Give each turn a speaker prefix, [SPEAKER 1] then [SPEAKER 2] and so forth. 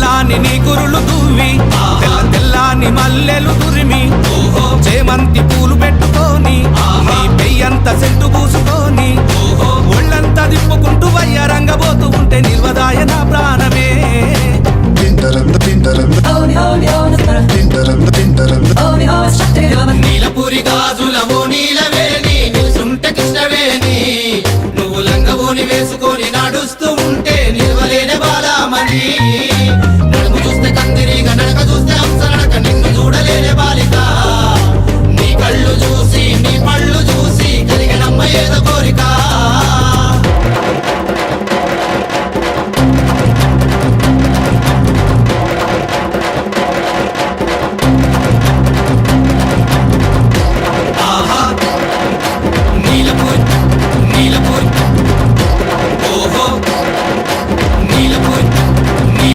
[SPEAKER 1] సన్నాని నీ కురులు దువ్వి తెల్ల తెల్లాని మల్లెలు దురిమి చేమంతి పూలు పెట్టుకొని నీ పెయ్యంత సెంటు పూసుకొని ఒళ్ళంతా దిప్పుకుంటూ వయ్యారంగబోతూ ఉంటే నిర్వదాయ నా ప్రాణమే నీలపురి గాజులవో నీలవేణి నిలుసుంటే కృష్ణవేణి నువ్వు లంగవోని వేసుకొని నడుస్తూ ఉంటే నిలవలేని బాలామణి నడుము చూస్తే కందిరిగా నడక చూస్తే అంశ